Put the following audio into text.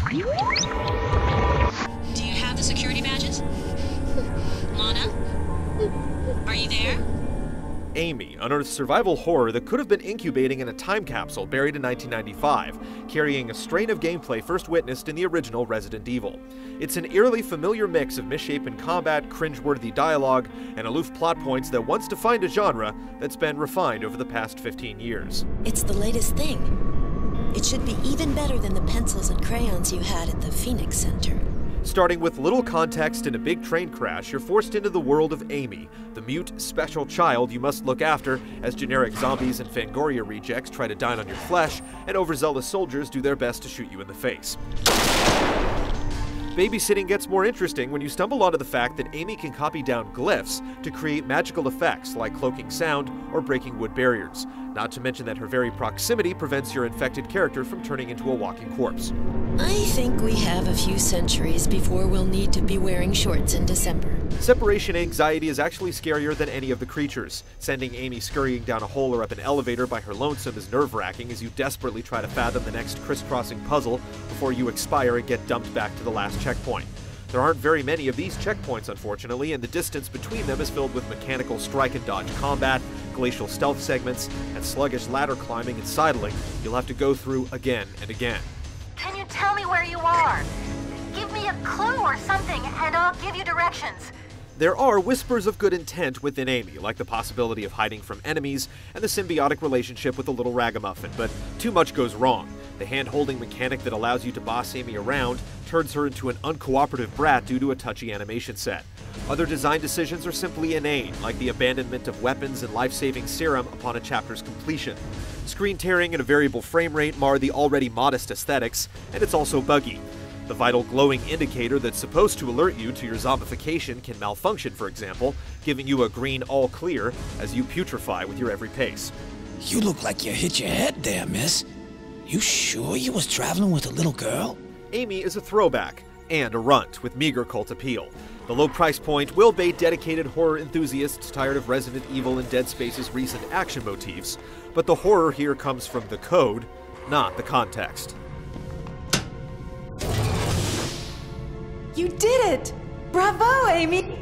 Do you have the security badges? Lana? Are you there? Amy unearths survival horror that could have been incubating in a time capsule buried in 1995, carrying a strain of gameplay first witnessed in the original Resident Evil. It's an eerily familiar mix of misshapen combat, cringeworthy dialogue, and aloof plot points that once defined a genre that's been refined over the past 15 years. It's the latest thing. It should be even better than the pencils and crayons you had at the Phoenix Center. Starting with little context in a big train crash, you're forced into the world of Amy, the mute, special child you must look after as generic zombies and Fangoria rejects try to dine on your flesh, and overzealous soldiers do their best to shoot you in the face. Babysitting gets more interesting when you stumble onto the fact that Amy can copy down glyphs to create magical effects like cloaking sound or breaking wood barriers, not to mention that her very proximity prevents your infected character from turning into a walking corpse. I think we have a few centuries before we'll need to be wearing shorts in December. Separation anxiety is actually scarier than any of the creatures. Sending Amy scurrying down a hole or up an elevator by her lonesome is nerve-wracking as you desperately try to fathom the next crisscrossing puzzle before you expire and get dumped back to the last checkpoint. There aren't very many of these checkpoints, unfortunately, and the distance between them is filled with mechanical strike-and-dodge combat, glacial stealth segments, and sluggish ladder climbing and sidling you'll have to go through again and again. Can you tell me where you are? Give me a clue or something, and I'll give you directions. There are whispers of good intent within Amy, like the possibility of hiding from enemies and the symbiotic relationship with a little ragamuffin, but too much goes wrong. The hand-holding mechanic that allows you to boss Amy around turns her into an uncooperative brat due to a touchy animation set. Other design decisions are simply inane, like the abandonment of weapons and life-saving serum upon a chapter's completion. Screen tearing and a variable frame rate mar the already modest aesthetics, and it's also buggy. The vital glowing indicator that's supposed to alert you to your zombification can malfunction, for example, giving you a green all clear as you putrefy with your every pace. You look like you hit your head there, miss. You sure you was traveling with a little girl? Amy is a throwback, and a runt with meager cult appeal. The low price point will bait dedicated horror enthusiasts tired of Resident Evil and Dead Space's recent action motifs, but the horror here comes from the code, not the context. You did it! Bravo, Amy!